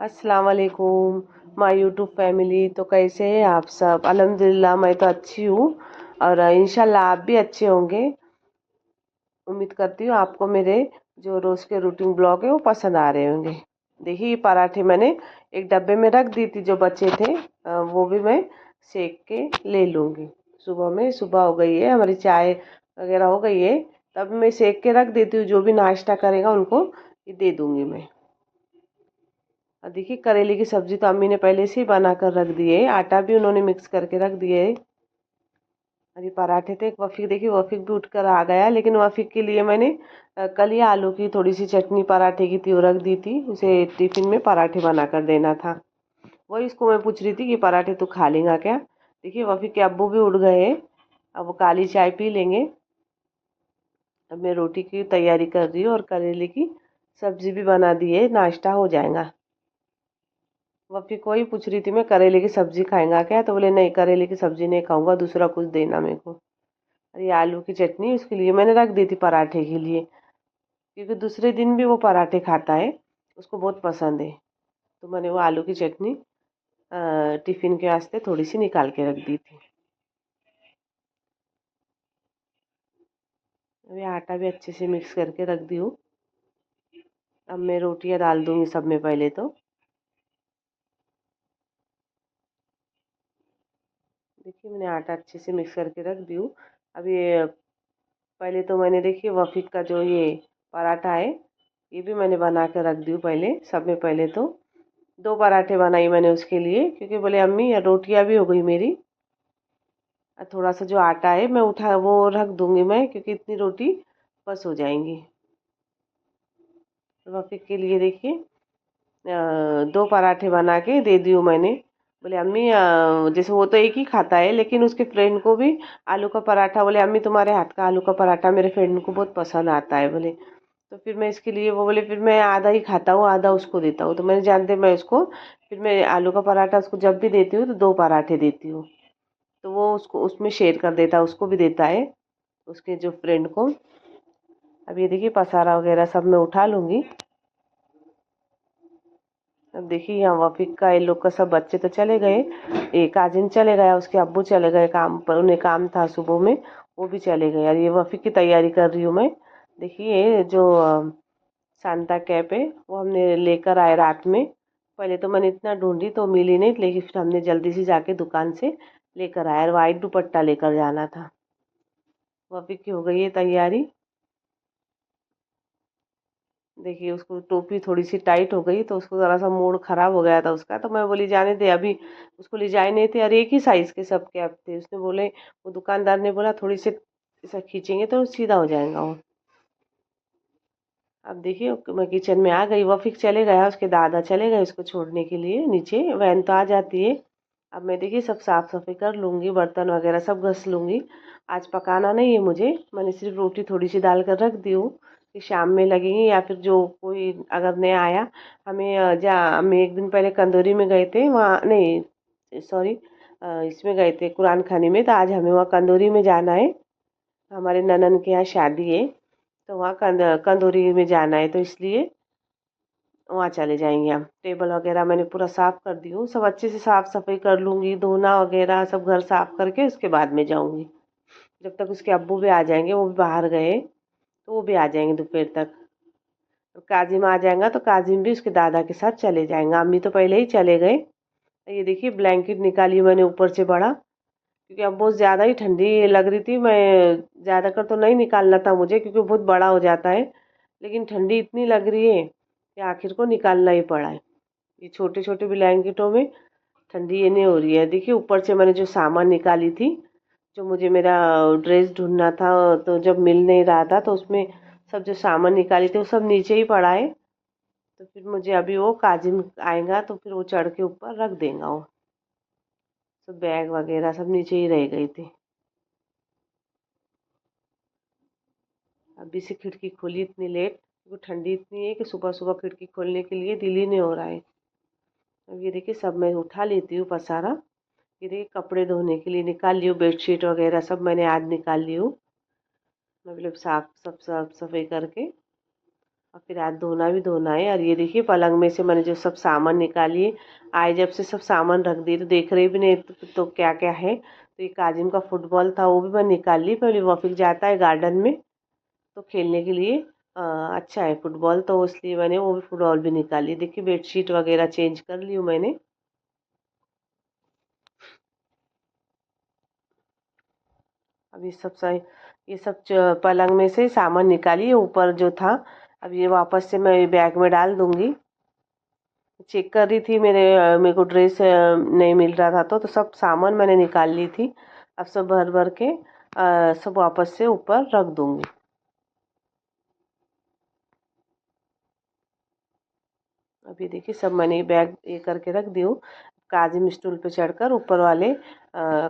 अस्सलाम वालेकुम my YouTube family. तो कैसे हैं आप सब? अल्हम्दुलिल्लाह मैं तो अच्छी हूँ और इंशाल्लाह आप भी अच्छे होंगे। उम्मीद करती हूँ आपको मेरे जो रोज़ के रूटीन ब्लॉग है वो पसंद आ रहे होंगे। देखिए ये पराठे मैंने एक डब्बे में रख दी थी, जो बचे थे वो भी मैं सेक के ले लूँगी। सुबह हो गई है, हमारी चाय वगैरह हो गई है, तब मैं सेक के रख देती हूँ। जो भी नाश्ता करेगा उनको ये दे दूँगी मैं। और देखिए करेले की सब्जी तो अम्मी ने पहले से ही बना कर रख दी है, आटा भी उन्होंने मिक्स करके रख दिया है। और ये पराठे थे, एक वफीक देखिए वफीक भी उठकर आ गया, लेकिन वफीक के लिए मैंने कल ही आलू की थोड़ी सी चटनी पराठे की थी वो रख दी थी, उसे टिफिन में पराठे बना कर देना था। वही उसको मैं पूछ रही थी कि पराठे तू खा लेगा क्या। देखिए वफीक के अब्बू भी उठ गए हैं, अब वो काली चाय पी लेंगे। अब मैं रोटी की तैयारी कर रही हूँ और करेले की सब्जी भी बना दी है, नाश्ता हो जाएगा। वफी को ही पूछ रही थी मैं, करेले की सब्जी खाएगा क्या, तो बोले नहीं करेले की सब्जी नहीं खाऊंगा, दूसरा कुछ देना मेरे को। और ये आलू की चटनी उसके लिए मैंने रख दी थी पराठे के लिए, क्योंकि दूसरे दिन भी वो पराठे खाता है, उसको बहुत पसंद है। तो मैंने वो आलू की चटनी टिफ़िन के वास्ते थोड़ी सी निकाल के रख दी थी। अभी आटा भी अच्छे से मिक्स करके रख दी हूँ। अब मैं रोटियां डाल दूंगी सब में पहले तो। देखिए मैंने आटा अच्छे से मिक्स करके रख दी हूँ। अब ये पहले तो मैंने देखिए वफीक का जो ये पराठा है ये भी मैंने बना कर रख दी हूँ पहले, सब में पहले तो 2 पराठे बनाई मैंने उसके लिए, क्योंकि बोले अम्मी रोटियां भी हो गई मेरी। और थोड़ा सा जो आटा है मैं उठा वो रख दूंगी मैं, क्योंकि इतनी रोटी बस हो जाएंगी। तो वफीक के लिए देखिए 2 पराठे बना के दे दी हूँ मैंने। बोले अम्मी जैसे वो तो एक ही खाता है, लेकिन उसके फ्रेंड को भी आलू का पराठा, बोले अम्मी तुम्हारे हाथ का आलू का पराठा मेरे फ्रेंड को बहुत पसंद आता है बोले। तो फिर मैं इसके लिए वो बोले फिर मैं आधा ही खाता हूँ आधा उसको देता हूँ, तो मैंने जानते मैं उसको फिर मैं आलू का पराठा उसको जब भी देती हूँ तो 2 पराठे देती हूँ, तो वो उसको उसमें शेयर कर देता है, उसको भी देता है उसके जो फ्रेंड को। अब ये देखिए पसारा वगैरह सब मैं उठा लूँगी। अब देखिए यहाँ वफीक का ये लोग का सब बच्चे तो चले गए, एक काजिन चले गया, उसके अब्बू चले गए काम पर, उन्हें काम था सुबह में, वो भी चले गए। और ये वफीक की तैयारी कर रही हूँ मैं। देखिए जो सांता कैप है वो हमने लेकर आए रात में। पहले तो मैंने इतना ढूंढी तो मिली नहीं, लेकिन फिर हमने जल्दी से जाके दुकान से लेकर आए, और वाइट दुपट्टा लेकर जाना था। वफीक की हो गई है तैयारी। देखिए उसको टोपी थोड़ी सी टाइट हो गई, तो उसको ज़रा सा मूड ख़राब हो गया था उसका, तो मैं बोली जाने दे अभी, उसको ले जाए नहीं थे, और एक ही साइज़ के सब कैप थे। उसने बोले, वो दुकानदार ने बोला थोड़ी सी ऐसा खींचेंगे तो सीधा हो जाएगा वो। अब देखिए मैं किचन में आ गई, वफीक चले गया, उसके दादा चले गए उसको छोड़ने के लिए नीचे, वैन तो आ जाती है। अब मैं देखिए सब साफ़ सफाई कर लूँगी, बर्तन वगैरह सब घस लूँगी। आज पकाना नहीं है मुझे, मैंने सिर्फ रोटी थोड़ी सी डाल कर रख दी हूँ कि शाम में लगेंगी, या फिर जो कोई अगर नया आया हमें हम एक दिन पहले कंदौरी में गए थे, वहाँ नहीं सॉरी इसमें गए थे कुरान खानी में, तो आज हमें वहाँ कंदौरी में जाना है, हमारे ननन के यहाँ शादी है, तो वहाँ कंदौरी में जाना है, तो इसलिए वहाँ चले जाएंगे हम। टेबल वगैरह मैंने पूरा साफ़ कर दी हूँ, सब अच्छे से साफ़ सफाई कर लूँगी, धोना वगैरह सब घर साफ़ करके उसके बाद में जाऊँगी। जब तक उसके अब्बू भी आ जाएंगे, वो भी बाहर गए, तो वो भी आ जाएंगे दोपहर तक। तो काजिम आ जाएगा तो काजिम भी उसके दादा के साथ चले जाएंगे, अम्मी तो पहले ही चले गए। ये देखिए ब्लैंकेट निकाली मैंने ऊपर से बड़ा, क्योंकि अब बहुत ज़्यादा ही ठंडी लग रही थी, मैं ज़्यादा कर तो नहीं निकालना था मुझे, क्योंकि बहुत बड़ा हो जाता है, लेकिन ठंडी इतनी लग रही है कि आखिर को निकालना ही पड़ा है। ये छोटे छोटे ब्लैंकेटों में ठंडी ये नहीं हो रही है। देखिए ऊपर से मैंने जो सामान निकाली थी, जो मुझे मेरा ड्रेस ढूंढना था, तो जब मिल नहीं रहा था तो उसमें सब जो सामान निकाली थी वो सब नीचे ही पड़ा है। तो फिर मुझे अभी वो काजिम आएगा तो फिर वो चढ़ के ऊपर रख देगा, वो सब बैग वगैरह सब नीचे ही रह गई थी। अभी से खिड़की खोली इतनी लेट, क्योंकि ठंडी इतनी है कि सुबह सुबह खिड़की खोलने के लिए दिल ही नहीं हो रहा है। अब ये देखिए सब मैं उठा लेती हूँ पसारा। ये देखिए कपड़े धोने के लिए निकाल ली हूँ, बेडशीट वगैरह सब मैंने आज निकाल ली हूँ, मतलब साफ सब साफ सफाई करके। और फिर आज धोना भी धोना है। और ये देखिए पलंग में से मैंने जो सब सामान निकालिए, आए जब से सब सामान रख दिए, तो देख रहे भी नहीं तो क्या क्या है। तो ये काजिम का फुटबॉल था, वो भी मैं निकाल ली। पहले वफिक जाता है गार्डन में तो खेलने के लिए, अच्छा है फुटबॉल, तो इसलिए मैंने वो भी फुटबॉल भी निकाली। देखिए बेडशीट वगैरह चेंज कर ली हूँ मैंने। अब ये सब पलंग में से सामान निकालिए, ऊपर जो था। अब ये वापस से मैं बैग में डाल दूंगी। चेक कर रही थी, मेरे को ड्रेस नहीं मिल रहा था, तो सब सामान मैंने निकाल ली थी। अब सब भर भर के सब वापस से ऊपर रख दूंगी। अभी देखिए सब मैंने बैग ये करके रख दी हूँ। काजिम स्टूल पे चढ़कर ऊपर वाले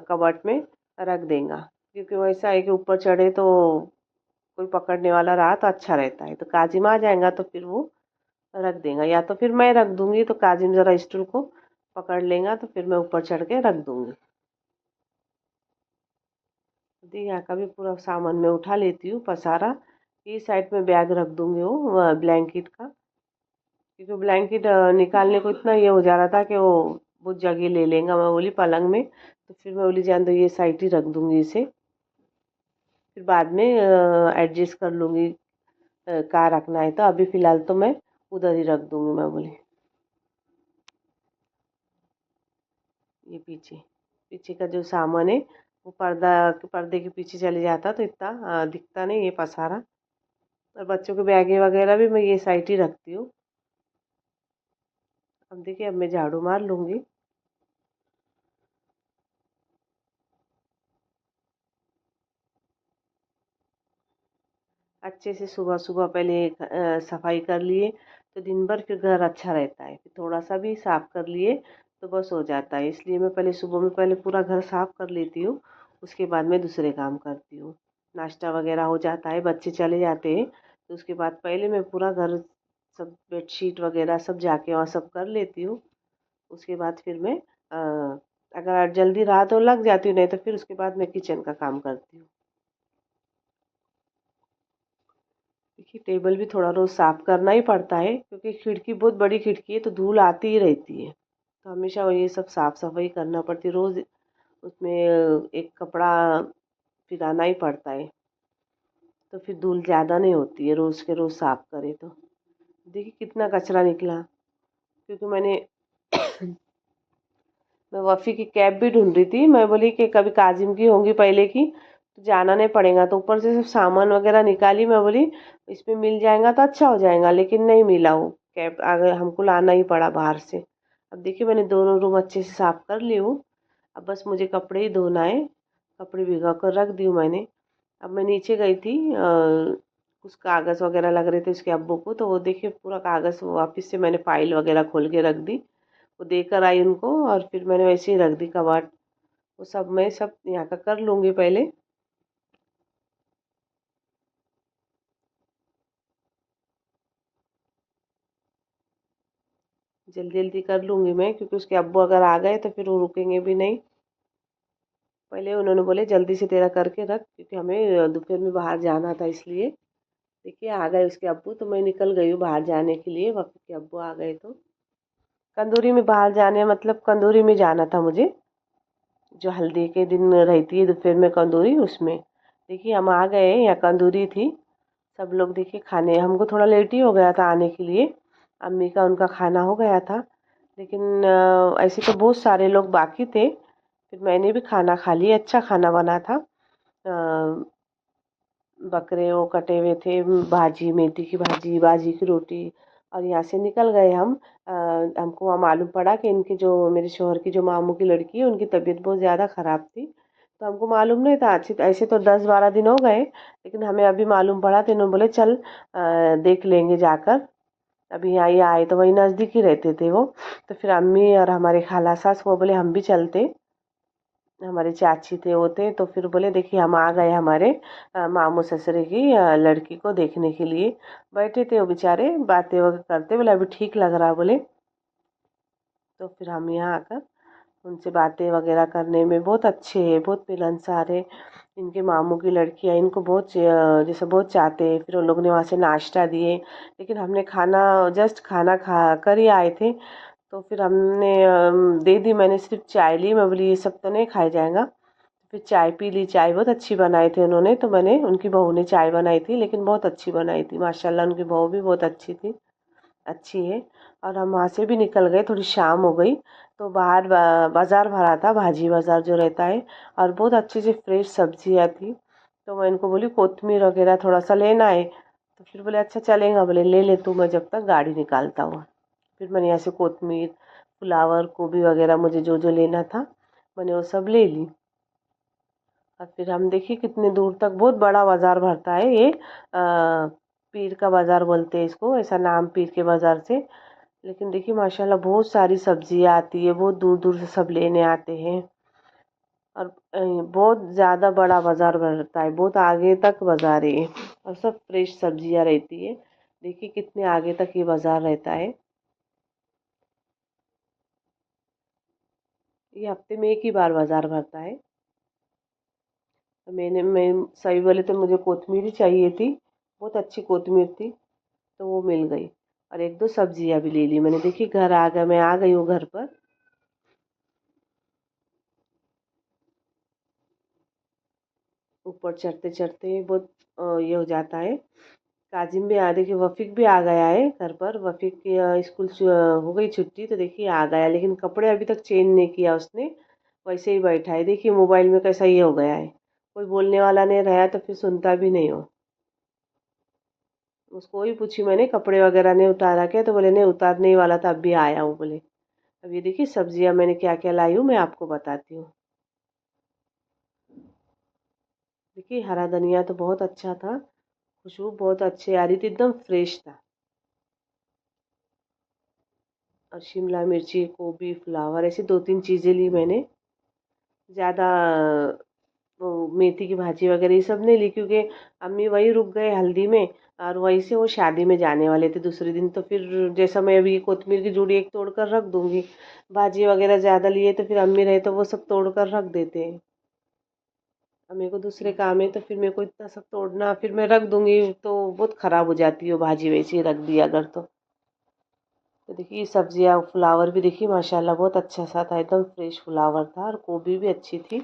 कबर्ड में रख देगा, क्योंकि वैसा है कि ऊपर चढ़े तो कोई पकड़ने वाला रहा तो अच्छा रहता है। तो काजिम आ जाएगा तो फिर वो रख देगा, या तो फिर मैं रख दूंगी, तो काजिम जरा स्टूल को पकड़ लेगा तो फिर मैं ऊपर चढ़ के रख दूंगी। दी यहाँ का भी पूरा सामान मैं उठा लेती हूँ, पसारा। ये साइड में बैग रख दूंगी वो ब्लैंकेट का, क्योंकि ब्लैंकेट निकालने को इतना ये हो जा रहा था कि वो बहुत जगह ले लेगा। मैं बोली पलंग में, तो फिर मैं बोली जान दो ये साइड ही रख दूंगी इसे, फिर बाद में एडजस्ट कर लूँगी कहाँ रखना है। तो अभी फ़िलहाल तो मैं उधर ही रख दूंगी। मैं बोली ये पीछे पीछे का जो सामान है वो पर्दे के पीछे चले जाता तो इतना दिखता नहीं ये पसारा। और बच्चों के बैगे वगैरह भी मैं ये साइड ही रखती हूँ। अब देखिए अब मैं झाड़ू मार लूँगी। अच्छे से सुबह सुबह पहले सफाई कर लिए तो दिन भर फिर घर अच्छा रहता है। फिर थोड़ा सा भी साफ कर लिए तो बस हो जाता है। इसलिए मैं पहले सुबह में पहले पूरा घर साफ कर लेती हूँ, उसके बाद मैं दूसरे काम करती हूँ। नाश्ता वगैरह हो जाता है, बच्चे चले जाते हैं, तो उसके बाद पहले मैं पूरा घर सब बेडशीट वगैरह सब जाके वहाँ सब कर लेती हूँ। उसके बाद फिर मैं अगर जल्दी रहा तो लग जाती हूँ, नहीं तो फिर उसके बाद मैं किचन का काम करती हूँ। देखिए टेबल भी थोड़ा रोज साफ करना ही पड़ता है, क्योंकि खिड़की बहुत बड़ी खिड़की है तो धूल आती ही रहती है। तो हमेशा ये सब साफ सफाई करना पड़ती है रोज। उसमें एक कपड़ा फिराना ही पड़ता है, तो फिर धूल ज़्यादा नहीं होती है रोज के रोज साफ करे तो। देखिए कितना कचरा निकला, क्योंकि मैं वफ़ी की कैब भी ढूंढ रही थी। मैं बोली कि कभी काजिम की होंगी पहले की, तो जाना नहीं पड़ेगा। तो ऊपर से सब सामान वगैरह निकाली, मैं बोली इसमें मिल जाएगा तो अच्छा हो जाएगा, लेकिन नहीं मिला वो कैब। आगे हमको लाना ही पड़ा बाहर से। अब देखिए मैंने दोनों रूम अच्छे से साफ कर ली हूँ। अब बस मुझे कपड़े ही धोना है। कपड़े भिगा कर रख दी हूँ मैंने। अब मैं नीचे गई थी, कुछ कागज़ वगैरह लग रहे थे उसके अब्बू को, तो वो देखिए पूरा कागज़ वापस से मैंने फाइल वगैरह खोल के रख दी। वो देकर आई उनको, और फिर मैंने वैसे ही रख दी कबाट। वो सब मैं सब यहाँ का कर लूँगी पहले। जल्दी जल्दी कर लूँगी मैं, क्योंकि उसके अब्बू अगर आ गए तो फिर वो रुकेंगे भी नहीं। पहले उन्होंने बोले जल्दी से तेरा करके रख, क्योंकि हमें दोपहर में बाहर जाना था इसलिए। देखिए आ गए उसके अब्बू, तो मैं निकल गई हूँ बाहर जाने के लिए। वक्त के अब्बू आ गए तो कंदूरी में बाहर जाने, मतलब कंदूरी में जाना था मुझे, जो हल्दी के दिन रहती है दोपहर में कंदूरी, उसमें। देखिए हम आ गए, यहाँ कंदूरी थी। सब लोग देखिए खाने, हमको थोड़ा लेट ही हो गया था आने के लिए। अम्मी का उनका खाना हो गया था, लेकिन ऐसे तो बहुत सारे लोग बाकी थे। फिर मैंने भी खाना खा लिया, अच्छा खाना बना था। बकरे वो कटे हुए थे, भाजी, मेथी की भाजी, बाजी की रोटी। और यहाँ से निकल गए हम। हमको वहाँ मालूम पड़ा कि इनकी जो मेरे शोहर की जो मामू की लड़की है, उनकी तबीयत बहुत ज़्यादा ख़राब थी। तो हमको मालूम नहीं था, अच्छी ऐसे तो 10-12 दिन हो गए, लेकिन हमें अभी मालूम पड़ा तो इन्होंने बोले चल देख लेंगे जाकर। अभी यहाँ ये आए तो वही नज़दीक ही रहते थे वो। तो फिर अम्मी और हमारे खाला सास वो बोले हम भी चलते। हमारे चाची थे वो थे, तो फिर बोले देखिए हम आ गए हमारे मामू ससुरे की लड़की को देखने के लिए। बैठे थे वो बेचारे बातें वगैरह करते, बोले अभी ठीक लग रहा बोले। तो फिर हम यहाँ आकर ان سے باتیں وغیرہ کرنے میں بہت اچھے ہیں، بہت ملنسار ہے۔ ان کے ماموں کی لڑکیاں ان کو بہت جیسے بہت چاہتے ہیں، پھر ان لوگوں نے وہاں سے ناشتہ دیے، لیکن ہم نے جسٹ کھانا کھا کر ہی آئے تھے، تو پھر ہم نے دے دی، میں نے صرف چائے لی، میں بولی یہ سب تو نہیں کھایا جائے گا، پھر چائے پی لی۔ چائے بہت اچھی بنائے تھے انہوں نے، تو میں نے ان کی بہو نے چائے بنائی تھی، لیکن بہت اچھی بنائی تھی ماشاءاللہ، ان کی بہو بھی بہت اچھی ہے۔ اور ہم وہاں سے بھی نکل گئے، تھوڑی شام ہو گئی، تو باہر بازار بھرا تھا، بھاجی بازار جو رہتا ہے، اور بہت اچھی سی فریش سبزیاں تھی، تو میں ان کو بولی کوتمیر وغیرہ تھوڑا سا لینا ہے، تو پھر بولے اچھا چلیں گا، بولے لے تو میں جب تک گاڑی نکالتا ہوں۔ پھر میں نے یہاں سے کوتمیر، فلاور، گوبھی وغیرہ مجھے جو لینا تھا میں نے وہ سب لے لی۔ اور پھر ہم دیکھیے کتنے دور تک بہت بڑا بازار بھرتا ہے یہ، پیر کا بازار بولتے ہیں اس کو، ایسا نام پیر کے بازار سے، لیکن دیکھیے ماشاءاللہ بہت ساری سبزیاں آتی ہے، بہت دور دور سے سب لینے آتے ہیں، اور بہت زیادہ بڑا بازار بھرتا ہے، بہت آگے تک بازار ہے، اور سب فریش سبزیاں رہتی ہے۔ دیکھیے کتنے آگے تک یہ بازار رہتا ہے، یہ ہفتے میں ایک ہی بار بازار بھرتا ہے۔ میں صحیح بولے تو مجھے کوتمیر ہی چاہیے تھی، بہت اچھی کوتمیر تھی، تو وہ مل گئی، اور ایک دو سبزیاں بھی لے لی میں نے۔ دیکھی گھر آ گیا، میں آ گئی ہوں گھر پر۔ اوپر چڑھتے چڑھتے بہت یہ ہو جاتا ہے۔ کاظم بھی دیکھیے وفیق بھی آ گیا ہے گھر پر، وفیق کی اسکول ہو گئی چھٹی، تو دیکھیے آ گیا، لیکن کپڑے ابھی تک چینج نہیں کیا اس نے، ویسے ہی بیٹھا ہے۔ دیکھیے موبائل میں کیسا یہ ہو گیا ہے، کوئی بولنے والا نہیں رہا تو پھر سنتا بھی نہیں ہو۔ اس کو وہی پوچھی میں نے کپڑے وغیرہ نہیں اتارا کیا، تو بولے نہیں اتارنے ہی والا تھا، اب بھی آیا ہوں بولے۔ اب یہ دیکھیے سبزیاں میں نے کیا کیا لائی ہوں، میں آپ کو بتاتی ہوں۔ دیکھیے ہرا دھنیا تو بہت اچھا تھا، خوشبو بہت اچھی آ رہی تھی، ایک دم فریش تھا۔ اور شملہ مرچی، گوبھی، فلاور، ایسی دو تین چیزیں لی میں نے، زیادہ وہ میتھی کی بھاجی وغیرہ یہ سب نہیں لی، کیونکہ امی وہی رک گئے ہلدی میں، اور وہیں سے وہ شادی میں جانے والے تھے دوسرے دن، تو پھر جیسا میں ابھی کوتمیر کی جوڑی ایک توڑ کر رکھ دوں گی، بھاجی وغیرہ زیادہ لیے تو پھر امی رہے تو وہ سب توڑ کر رکھ دیتے ہیں، اب میرے کو دوسرے کام ہے، تو پھر میرے کو اتنا سب توڑنا، پھر میں رکھ دوں گی تو بہت خراب ہو جاتی ہے وہ بھاجی، ویسے ہی رکھ دیا اگر تو دیکھیے سبزیاں، فلاور بھی دیکھیے ماشاءاللہ بہت اچھا سا تھا، ایک دم فریش فلاور تھا، اور گوبھی بھی اچھی تھی،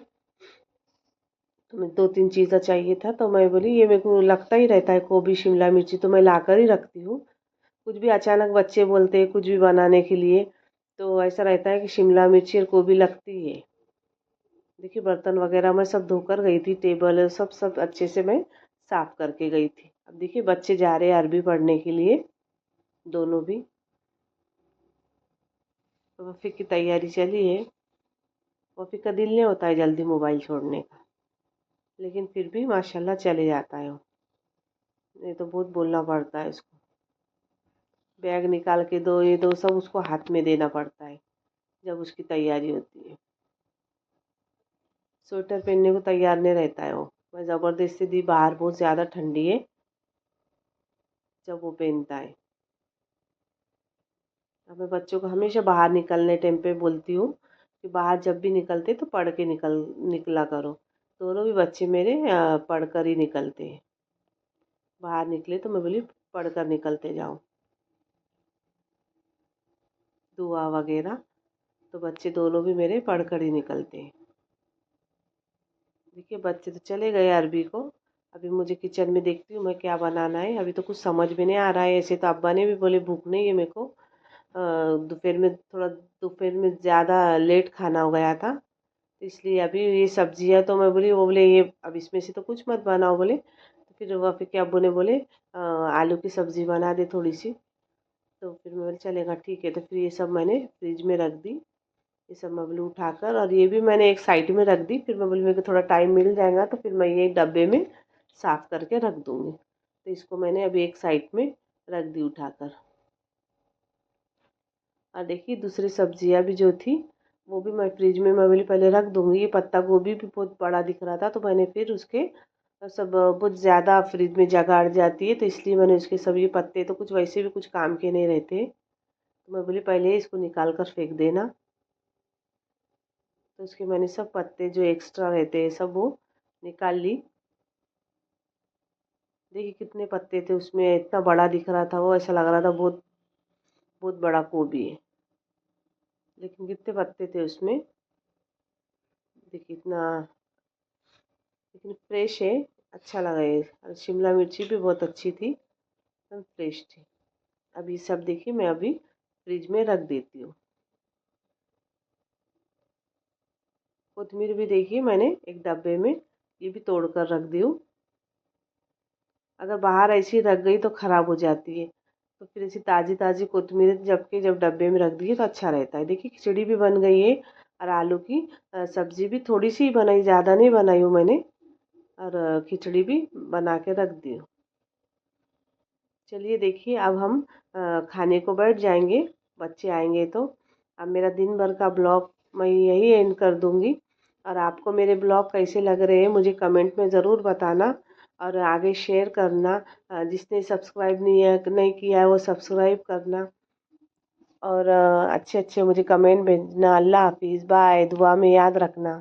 تو میں دو تین چیزیں چاہیے تھا، تو میں بولی یہ میرے کو لگتا ہی رہتا ہے گوبھی شملہ مرچی تو میں لا کر ہی رکھتی ہوں، کچھ بھی اچانک بچے بولتے ہیں کچھ بھی بنانے کے لیے، تو ایسا رہتا ہے کہ شملہ مرچی اور گوبھی لگتی ہے۔ دیکھیے برتن وغیرہ میں سب دھو کر گئی تھی، ٹیبل سب اچھے سے میں صاف کر کے گئی تھی۔ اب دیکھیے بچے جا رہے ہیں عربی پڑھنے کے لیے، دونوں بھی، وفیق کی تیاری چلی ہے، وفیق کا دل نہیں ہوتا ہے جلدی موبائل چھوڑنے کا، لیکن پھر بھی ماشاءاللہ چلے جاتا ہے وہ، نہیں تو بہت بولنا پڑتا ہے اس کو، بیگ نکال کے دو، یہ دو، سب اس کو ہاتھ میں دینا پڑتا ہے جب اس کی تیاری ہوتی ہے۔ سویٹر پہننے کو تیار نہیں رہتا ہے وہ، میں زبردستی دی، باہر بہت زیادہ ٹھنڈی ہے، جب وہ پہنتا ہے۔ اب میں بچوں کو ہمیشہ باہر نکلنے ٹائم پہ بولتی ہوں کہ باہر جب بھی نکلتے تو پڑھ کے نکلا کرو، دونوں بھی بچے میرے پڑھ کر ہی نکلتے ہیں، باہر نکلے تو میں بولی پڑھ کر نکلتے جاؤ، دعا وغیرہ، تو بچے دونوں بھی میرے پڑھ کر ہی نکلتے ہیں۔ دیکھیے بچے تو چلے گئے عربی کو، ابھی مجھے کچن میں دیکھتی ہوں میں کیا بنانا ہے، ابھی تو کچھ سمجھ میں نہیں آ رہا ہے، ایسے تو ابا نے بھی بولے بھوک نہیں ہے میرے کو، دوپہر میں زیادہ لیٹ کھانا ہو گیا تھا، اس لیے ابھی یہ سبزیاں تو میں بولی، وہ بولے یہ اب اس میں سے تو کچھ مت بناؤ بولے، تو پھر وفیق کے ابو نے بولے آلو کی سبزی بنا دے تھوڑی سی، تو پھر میں بولے چلے گا ٹھیک ہے، تو پھر یہ سب میں نے فریج میں رکھ دی، یہ سب میں بولی اٹھا کر، اور یہ بھی میں نے ایک سائڈ میں رکھ دی، پھر میں بولی میرے کو تھوڑا ٹائم مل جائے گا تو پھر میں یہ ڈبے میں صاف کر کے رکھ دوں گی، تو اس کو میں نے ابھی ایک سائڈ میں رکھ دی اٹھا کر۔ اور دیکھیے دوسری سبزیاں بھی جو تھی وہ بھی میں فریج میں بولی پہلے رکھ دوں گی، یہ پتا گوبھی بھی بہت بڑا دکھ رہا تھا، تو میں نے پھر اس کے سب بہت زیادہ فریج میں جگہ اڑ جاتی ہے، تو اس لیے میں نے اس کے سب یہ پتے تو کچھ ویسے بھی کچھ کام کے نہیں رہتے، تو میں بولی پہلے اس کو نکال کر پھینک دینا، اور دیکھیے یہ سبزیاں تو میں بولی پہلے رکھ دوں گی، یہ پتا گوبھی بھی بہت بڑا دکھ رہا تھا، تو میں نے پھر اس کے سب یہ پتے تو کچھ ویسے بھی کچھ کام کے نہیں رہتے، تو میں بولی پہلے اس کو نکال کر پھینک دینا، तो उसके मैंने सब पत्ते जो एक्स्ट्रा रहते हैं सब वो निकाल ली। देखिए कितने पत्ते थे उसमें, इतना बड़ा दिख रहा था वो, ऐसा लग रहा था बहुत बहुत बड़ा गोभी है, लेकिन कितने पत्ते थे उसमें। देखिए इतना, लेकिन फ्रेश है, अच्छा लगा ये। और शिमला मिर्ची भी बहुत अच्छी थी, एकदम फ्रेश थी। अभी सब देखिए मैं अभी फ्रिज में रख देती हूँ। कोथिमीर भी देखिए मैंने एक डब्बे में ये भी तोड़ कर रख दी हूँ। अगर बाहर ऐसी रख गई तो ख़राब हो जाती है, तो फिर ऐसी ताज़ी ताज़ी कोथिमीर जब डब्बे में रख दिए तो अच्छा रहता है। देखिए खिचड़ी भी बन गई है, और आलू की सब्ज़ी भी थोड़ी सी बनाई, ज़्यादा नहीं बनाई हूँ मैंने, और खिचड़ी भी बना के रख दी हूँ। चलिए देखिए अब हम खाने को बैठ जाएंगे, बच्चे आएंगे तो। अब मेरा दिन भर का ब्लॉग मैं यही एंड कर दूंगी, और आपको मेरे ब्लॉग कैसे लग रहे हैं मुझे कमेंट में ज़रूर बताना, और आगे शेयर करना। जिसने सब्सक्राइब नहीं किया है वो सब्सक्राइब करना, और अच्छे अच्छे मुझे कमेंट भेजना। अल्लाह हाफिज़, बाय, दुआ में याद रखना।